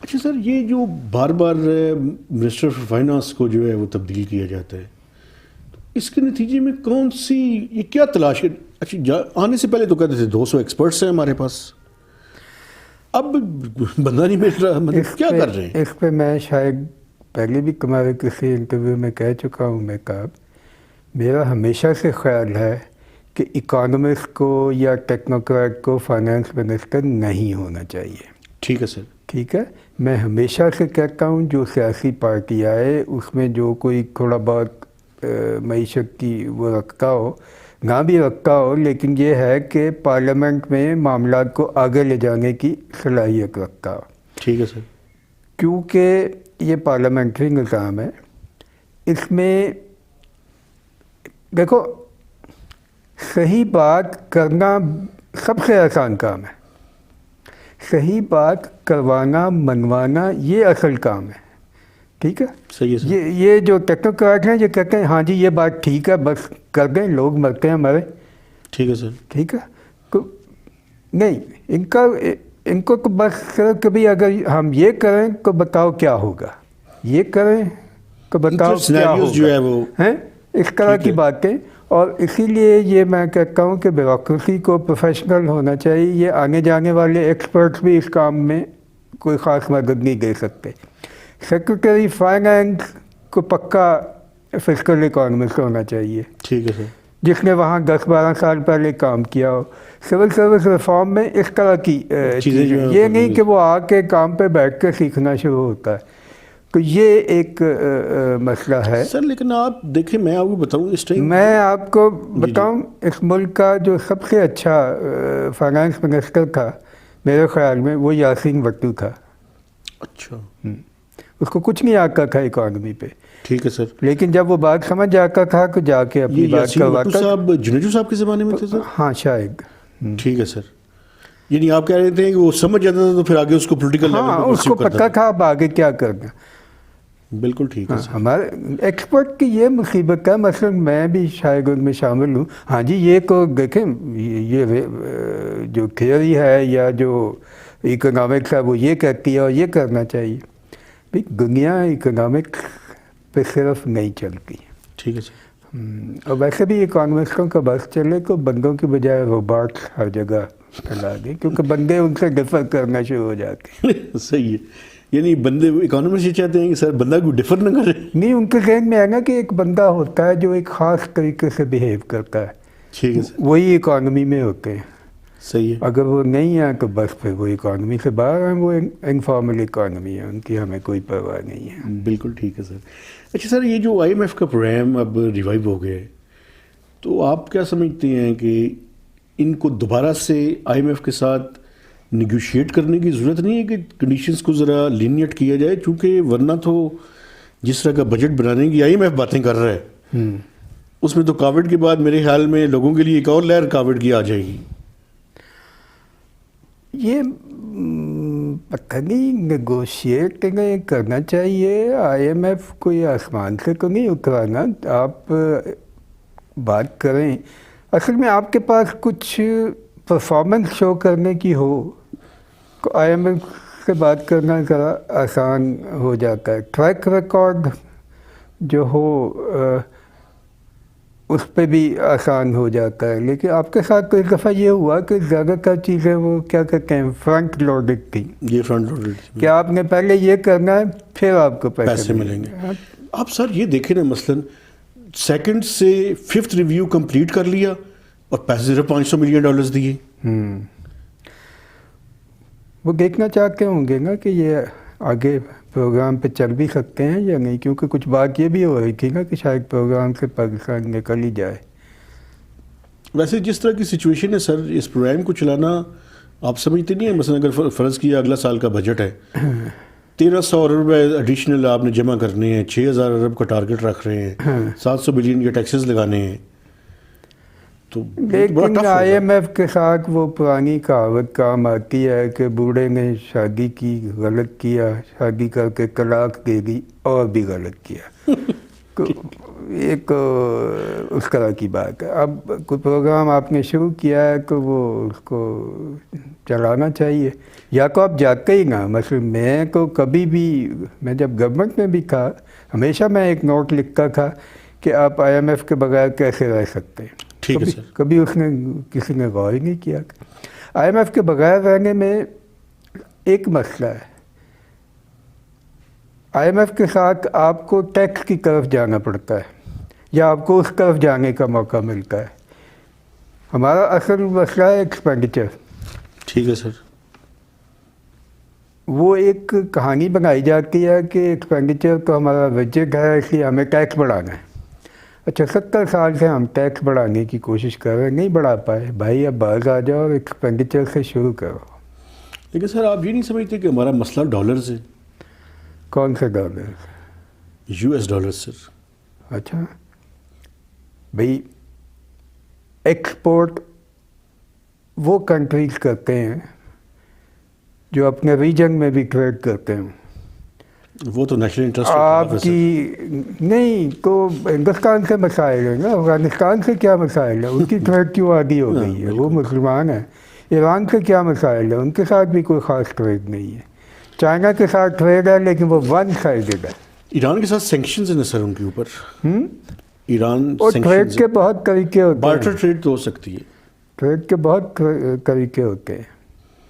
اچھا سر، یہ جو بار بار منسٹر آف فائنانس کو جو ہے وہ تبدیل کیا جاتا ہے، اس کے نتیجے میں کون سی یہ کیا تلاش ہے؟ اچھا آنے سے پہلے تو کہتے تھے 200 ایکسپرٹس ہیں ہمارے پاس، اب بندہ نہیں مل رہا، مطلب کیا کر رہے ہیں؟ اس پہ میں شاید پہلے بھی تمہارے کسی انٹرویو میں کہہ چکا ہوں، میں کہا میرا ہمیشہ سے خیال ہے کہ اکانومسٹ کو یا ٹیکنوکریٹ کو فائنانس منسٹر نہیں ہونا چاہیے. ٹھیک ہے سر. ٹھیک ہے، میں ہمیشہ سے کہتا ہوں جو سیاسی پارٹی آئے اس میں جو کوئی تھوڑا بہت معیشت کی وہ رکھتا ہو، نہ بھی رکھتا ہو، لیکن یہ ہے کہ پارلیمنٹ میں معاملات کو آگے لے جانے کی صلاحیت رکھتا ہو. ٹھیک ہے سر. کیونکہ یہ پارلیمنٹری نظام ہے، اس میں دیکھو صحیح بات کرنا سب سے آسان کام ہے، صحیح بات کروانا منوانا یہ اصل کام ہے. ٹھیک ہے، صحیح ہے سر. یہ جو ٹیکنوکریٹ ہیں یہ کہتے ہیں ہاں جی یہ بات ٹھیک ہے بس کر دیں، لوگ مرتے ہیں ہمارے. ٹھیک ہے سر. ٹھیک ہے، نہیں ان کو بس کبھی اگر ہم یہ کریں تو بتاؤ کیا ہوگا، یہ کریں تو بتاؤ کیا ہوگا، اس طرح کی باتیں. اور اسی لیے یہ میں کہتا ہوں کہ بیوروکریسی کو پروفیشنل ہونا چاہیے. یہ آنے جانے والے ایکسپرٹس بھی اس کام میں کوئی خاص مدد نہیں دے سکتے. سیکرٹری فائنانس کو پکا فسکل اکانومسٹ ہونا چاہیے. ٹھیک ہے سر. جس نے وہاں 10-12 سال پہلے کام کیا ہو. سول سروس ریفارم میں اس طرح کی چیزیں، یہ نہیں کہ وہ آ کے کام پہ بیٹھ کے سیکھنا شروع ہوتا ہے. تو یہ ایک مسئلہ ہے سر. لیکن آپ دیکھیں، میں آپ کو بتاؤں اس ٹائم، میں آپ کو بتاؤں اس ملک کا جو سب سے اچھا فائنانس منسٹر تھا میرے خیال میں وہ یاسین بھٹو تھا. اچھا. اس کو کچھ نہیں آتا تھا اکانومی پہ. ٹھیک ہے سر. لیکن جب وہ بات سمجھ جاتا تھا تو جا کے اپنی بات کرواتا. صاحب جنیجو صاحب کے زمانے میں تھے سر؟ ہاں شاید. ٹھیک ہے سر. یعنی آپ کہہ رہے تھے کہ وہ سمجھ جاتا تھا تو پھر آگے اس کو پولیٹیکل لیول ہاں پہ اس کو پتہ تھا اب آگے کیا کرنا. بالکل ٹھیک ہے سر. ہمارے ایکسپرٹ کی یہ مصیبت ہے، مثلا میں بھی شاید ان میں شامل ہوں. ہاں جی یہ کو دیکھیں، یہ جو تھیوری ہے یا جو اکنامکس ہے وہ یہ کہتی ہے اور یہ کرنا چاہیے. دنیا اکنامکس پہ صرف نہیں چلتی. ٹھیک ہے سر. اور ویسے بھی اکانومسٹوں کا بس چلے تو بندوں کی بجائے روبوٹس ہر جگہ پھیلا دیں، کیونکہ بندے ان سے ڈفر کرنا شروع ہو جاتے ہیں. صحیح ہے. یعنی بندے اکانومسٹ یہ چاہتے ہیں کہ سر بندہ کوئی ڈفر نہ کرے. نہیں، ان کے ذہن میں ہے نا کہ ایک بندہ ہوتا ہے جو ایک خاص طریقے سے بیہیو کرتا ہے. ٹھیک ہے سر. وہی اکانومی میں ہوتے ہیں. صحیح ہے. اگر وہ نہیں ہے تو بس پھر وہ اکانومی سے باہر ہیں، وہ انفارمل اکانومی ہے، ان کی ہمیں کوئی پرواہ نہیں ہے. بالکل ٹھیک ہے سر. اچھا سر، یہ جو آئی ایم ایف کا پروگرام اب ریوائیو ہو گیا ہے، تو آپ کیا سمجھتے ہیں کہ ان کو دوبارہ سے آئی ایم ایف کے ساتھ نیگوشیٹ کرنے کی ضرورت نہیں ہے کہ کنڈیشنز کو ذرا لینیٹ کیا جائے؟ چونکہ ورنہ تو جس طرح کا بجٹ بنانے کی آئی ایم ایف باتیں کر رہا ہے، اس میں تو کووڈ کے بعد میرے خیال میں لوگوں کے لیے ایک اور لہر کووڈ کی آ جائے گی. یہ پتہ نہیں، نیگوشیٹ کرنا چاہیے. آئی ایم ایف کوئی آسمان سے تو نہیں اترانا. آپ بات کریں، اصل میں آپ کے پاس کچھ پرفارمنس شو کرنے کی ہو تو آئی ایم ایف سے بات کرنا ذرا آسان ہو جاتا ہے. ٹریک ریکارڈ جو ہو اس پہ بھی آسان ہو جاتا ہے. لیکن آپ کے ساتھ کوئی دفعہ یہ ہوا کہ زیادہ تر چیزیں وہ کیا کہتے ہیں فرنٹ لوڈڈ تھیں. یہ فرنٹ لوڈڈ کہ آپ نے پہلے یہ کرنا ہے پھر آپ کو پیسے ملیں گے. آپ سر یہ دیکھیں نا، مثلاً سیکنڈ سے 5th ریویو کمپلیٹ کر لیا اور پیسے صرف $500 ملین دیے. وہ دیکھنا چاہتے ہوں گے نا کہ یہ آگے پروگرام پہ چل بھی سکتے ہیں یا نہیں، کیونکہ کچھ بات یہ بھی ہو رہی تھی نا کہ شاید پروگرام سے پاکستان نکل ہی جائے. ویسے جس طرح کی سچویشن ہے سر، اس پروگرام کو چلانا آپ سمجھتے نہیں ہیں؟ مثلا اگر فرض کیا اگلا سال کا بجٹ ہے، 1300 ارب ایڈیشنل آپ نے جمع کرنے ہیں، 6000 ارب کا ٹارگٹ رکھ رہے ہیں، 700 بلین کے ٹیکسز لگانے ہیں، تو لیکن آئی ایم ایف کے ساتھ وہ پرانی کہاوت کام آتی ہے کہ بوڑھے نے شادی کی، غلط کیا، شادی کر کے طلاق دے دی اور بھی غلط کیا. ایک اس طرح کی بات ہے. اب کوئی پروگرام آپ نے شروع کیا ہے تو وہ اس کو چلانا چاہیے، یا تو آپ جاتے ہی نہ. مثلا میں کو کبھی بھی، میں جب گورنمنٹ میں بھی تھا ہمیشہ میں ایک نوٹ لکھتا تھا کہ آپ آئی ایم ایف کے بغیر کیسے رہ سکتے ہیں. ٹھیک ہے سر. کبھی اس نے کسی نے غور ہی نہیں کیا. آئی ایم ایف کے بغیر رہنے میں ایک مسئلہ ہے، آئی ایم ایف کے ساتھ آپ کو ٹیکس کی طرف جانا پڑتا ہے یا آپ کو اس طرف جانے کا موقع ملتا ہے. ہمارا اصل مسئلہ ہے ایکسپینڈیچر. ٹھیک ہے سر. وہ ایک کہانی بنائی جاتی ہے کہ ایکسپینڈیچر تو ہمارا بجٹ ہے اس لیے ہمیں ٹیکس بڑھانا ہے. اچھا 70 سال سے ہم ٹیکس بڑھانے کی کوشش کر رہے ہیں، نہیں بڑھا پائے. بھائی اب باز آ جاؤ اور ایکسپینڈیچر سے شروع کرو. لیکن سر آپ یہ نہیں سمجھتے کہ ہمارا مسئلہ ڈالرز ہے؟ کون سے ڈالر؟ یو ایس ڈالر سر. اچھا بھائی ایکسپورٹ وہ کنٹریز کرتے ہیں جو اپنے ریجن میں بھی ٹریڈ کرتے ہیں. وہ تو نیشنل انٹرسٹ آپ کی نہیں تو ہندوستان سے مسائل ہیں نا، افغانستان سے کیا مسائل ہے؟ ان کی ٹریڈ کیوں آدھی ہو گئی ہے؟ وہ مسلمان ہیں. ایران سے کیا مسائل ہے؟ ان کے ساتھ بھی کوئی خاص ٹریڈ نہیں ہے. چائنا کے ساتھ ٹریڈ ہے لیکن وہ ون سائڈڈ ہے. ایران کے ساتھ سینکشنز ہیں سر ان کے اوپر. ایران اور ٹریڈ کے بہت طریقے ہوتے ہیں. بارٹر ٹریڈ تو ہو سکتی ہے. ٹریڈ کے بہت طریقے ہوتے ہیں،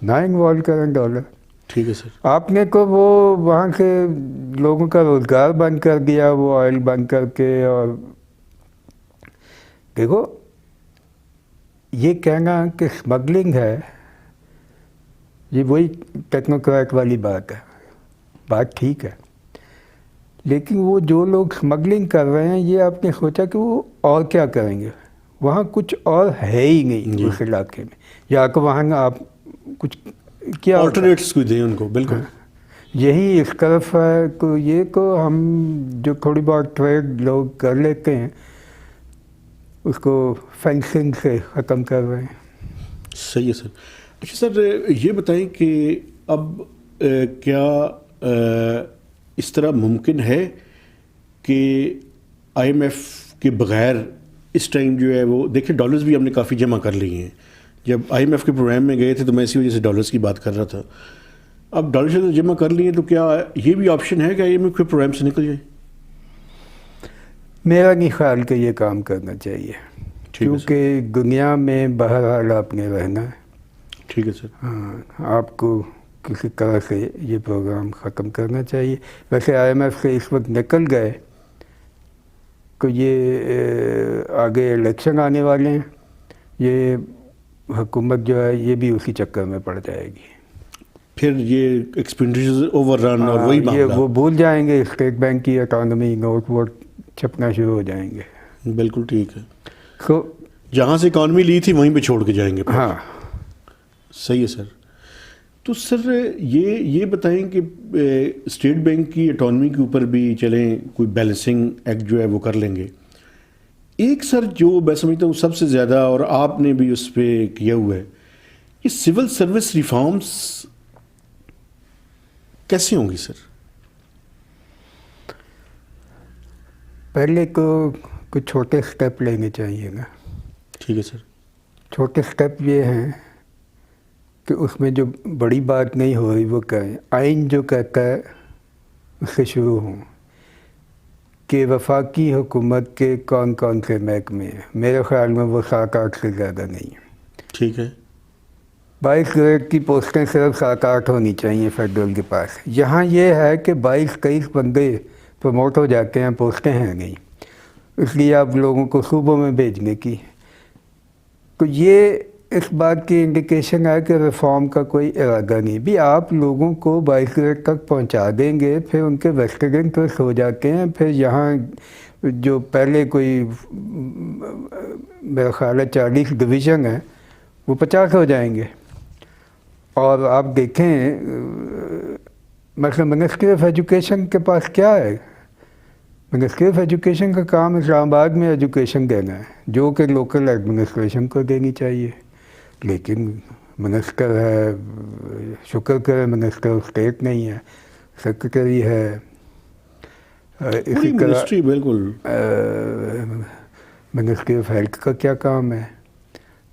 نہ انوالو کریں ڈالر. ٹھیک ہے سر. آپ نے کو وہ وہاں سے لوگوں کا روزگار بند کر دیا، وہ آئل بند کر کے. اور دیکھو یہ کہنا کہ اسمگلنگ ہے، یہ وہی ٹیکنوکریٹ والی بات ہے. بات ٹھیک ہے، لیکن وہ جو لوگ اسمگلنگ کر رہے ہیں یہ آپ نے سوچا کہ وہ اور کیا کریں گے؟ وہاں کچھ اور ہے ہی نہیں اس علاقے میں، یا کہ وہاں آپ کچھ کیا آلٹرنیٹس کوئی دیں ان کو. بالکل یہی اس طرف ہے. تو یہ کو ہم جو تھوڑی بہت ٹریڈ لوگ کر لیتے ہیں اس کو فینسنگ سے ختم کر رہے ہیں. صحیح ہے سر. اچھا سر یہ بتائیں کہ اب کیا اس طرح ممکن ہے کہ آئی ایم ایف کے بغیر اس ٹائم جو ہے وہ دیکھیں ڈالرز بھی ہم نے کافی جمع کر لی ہیں. جب آئی ایم ایف کے پروگرام میں گئے تھے تو میں اسی وجہ سے ڈالرز کی بات کر رہا تھا. اب ڈالر جمع کر لیے تو کیا یہ بھی آپشن ہے کہ آئی ایم ایف کے پروگرام سے نکل جائے؟ میرا نہیں خیال کہ یہ کام کرنا چاہیے، کیونکہ دنیا میں بہرحال آپ نے رہنا ہے. ٹھیک ہے سر. ہاں آپ کو کسی طرح سے یہ پروگرام ختم کرنا چاہیے. ویسے آئی ایم ایف سے اس وقت نکل گئے تو یہ آگے الیکشن آنے والے ہیں، یہ حکومت جو ہے یہ بھی اسی چکر میں پڑ جائے گی. پھر یہ ایکسپینڈیچر اوور رن اور وہی یہ وہ بھول جائیں گے اسٹیٹ بینک کی اکانومی، نوٹ ووٹ چھپنا شروع ہو جائیں گے. بالکل ٹھیک ہے. تو جہاں سے اکانومی لی تھی وہیں پہ چھوڑ کے جائیں گے. ہاں صحیح ہے سر. تو سر یہ بتائیں کہ اسٹیٹ بینک کی اٹانومی کے اوپر بھی چلیں کوئی بیلنسنگ ایکٹ جو ہے وہ کر لیں گے. ایک سر جو میں سمجھتا ہوں سب سے زیادہ اور آپ نے بھی اس پہ کیا ہوا ہے، یہ سول سروس ریفارمز کیسے ہوں گی سر؟ پہلے کو کچھ چھوٹے سٹیپ لینے چاہیے نا. ٹھیک ہے سر. چھوٹے سٹیپ یہ ہیں کہ اس میں جو بڑی بات نہیں ہو رہی وہ کہیں. آئین جو کہتا ہے اس سے شروع ہوں کہ وفاقی حکومت کے کون کون سے محکمے ہیں. میرے خیال میں وہ 7-8 سے زیادہ نہیں ہیں. ٹھیک ہے. 22 گریڈ کی پوسٹیں صرف 7-8 ہونی چاہیے فیڈرل کے پاس. یہاں یہ ہے کہ 22-23 بندے پروموٹ ہو جاتے ہیں، پوسٹیں ہیں نہیں، اس لیے آپ لوگوں کو صوبوں میں بھیجنے کی. تو یہ اس بات کی انڈیکیشن ہے کہ ریفارم کا کوئی ارادہ نہیں. بھی آپ لوگوں کو 22 گریڈ تک پہنچا دیں گے، پھر ان کے ویسٹڈ انٹرسٹ ہو جاتے ہیں. پھر یہاں جو پہلے کوئی میرا خیال ہے 40 ڈویژن ہیں وہ 50 ہو جائیں گے. اور آپ دیکھیں مثلا منسٹری آف ایجوکیشن کے پاس کیا ہے؟ منسٹری آف ایجوکیشن کا کام اسلام آباد میں ایجوکیشن دینا ہے، جو کہ لوکل ایڈمنسٹریشن کو دینی چاہیے. لیکن منسٹر ہے، شکر کرے منسٹر آف اسٹیٹ نہیں ہے، سیکرٹری ہے. اسی طرح بالکل منسٹری آف ہیلتھ کا کیا کام ہے؟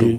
2,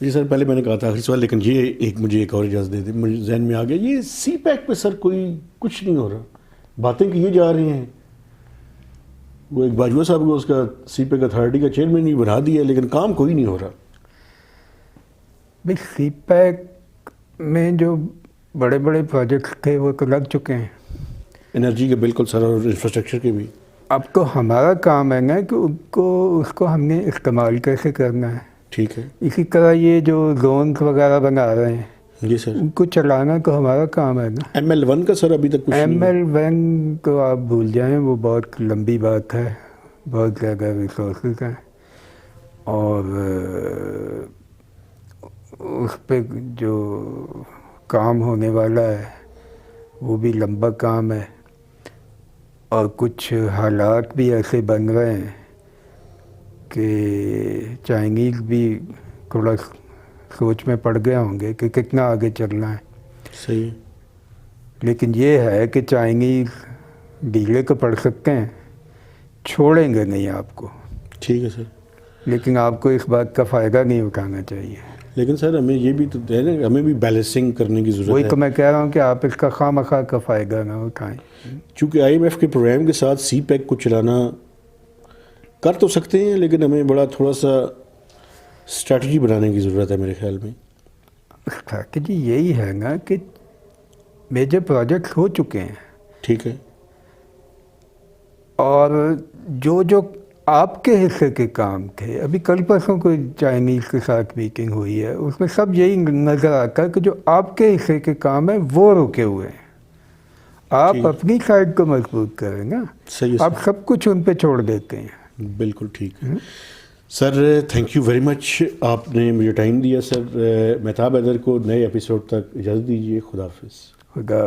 جی سر پہلے میں نے کہا تھا آخری سوال، لیکن یہ مجھے ایک اور اجازت دے دیں، مجھے ذہن میں آ گیا یہ سی پیک پہ سر کوئی کچھ نہیں ہو رہا، باتیں کیے جا رہی ہیں، وہ ایک باجوہ صاحب کو اس کا سی پیک اتھارٹی کا چیئرمین بھی بنا دیا، لیکن کام کوئی نہیں ہو رہا۔ بھائی سی پیک میں جو بڑے بڑے پروجیکٹ تھے وہ تو لگ چکے ہیں، انرجی کے بالکل سر، اور انفراسٹرکچر کے بھی۔ اب تو ہمارا کام ہے نا کہ اس کو ہم نے استعمال کیسے کرنا ہے۔ ٹھیک ہے، اسی طرح یہ جو زونس وغیرہ بنا رہے ہیں جی سر۔ ان کو چلانا تو ہمارا کام ہے نا۔ ML1 کا سر ابھی تک کچھ نہیں ہے۔ ML1 کو آپ بھول جائیں، وہ بہت لمبی بات ہے، بہت زیادہ ریسورسز ہیں، اور اس پہ جو کام ہونے والا ہے وہ بھی لمبا کام ہے، اور کچھ حالات بھی ایسے بن رہے ہیں کہ چائنیز بھی تھوڑا سوچ میں پڑ گئے ہوں گے کہ کتنا آگے چلنا ہے۔ صحیح ہے۔ لیکن یہ ہے کہ چائنیز ڈیلے کو پڑ سکتے ہیں، چھوڑیں گے نہیں آپ کو، ٹھیک ہے سر۔ لیکن آپ کو اس بات کا فائدہ نہیں اٹھانا چاہیے۔ لیکن سر ہمیں یہ بھی تو ہے نا، ہمیں بھی بیلنسنگ کرنے کی ضرورت وہی ہے، تو میں کہہ رہا ہوں کہ آپ اس کا خواہ مخواہ کا فائدہ نہ اٹھائیں۔ چونکہ IMF کے پروگرام کے ساتھ سی پیک کو چلانا کر تو سکتے ہیں، لیکن ہمیں بڑا تھوڑا سا اسٹریٹجی بنانے کی ضرورت ہے میرے خیال میں۔ اسٹریٹجی یہی ہے نا کہ میجر پروجیکٹس ہو چکے ہیں، ٹھیک ہے، اور جو آپ کے حصے کے کام تھے، ابھی کل پرسوں کوئی چائنیز کے ساتھ میٹنگ ہوئی ہے، اس میں سب یہی نظر آتا ہے کہ جو آپ کے حصے کے کام ہیں وہ رکے ہوئے ہیں۔ آپ ٹھیک۔ اپنی سائڈ کو مضبوط کریں نا، صحیح ہے آپ سب کچھ ان پہ چھوڑ دیتے ہیں۔ سر، بالکل ٹھیک ہے سر۔ تھینک یو ویری مچ، آپ نے مجھے ٹائم دیا سر۔ مہتاب حیدر کو نئے ایپیسوڈ تک اجازت دیجیے، خدا حافظ۔ خدا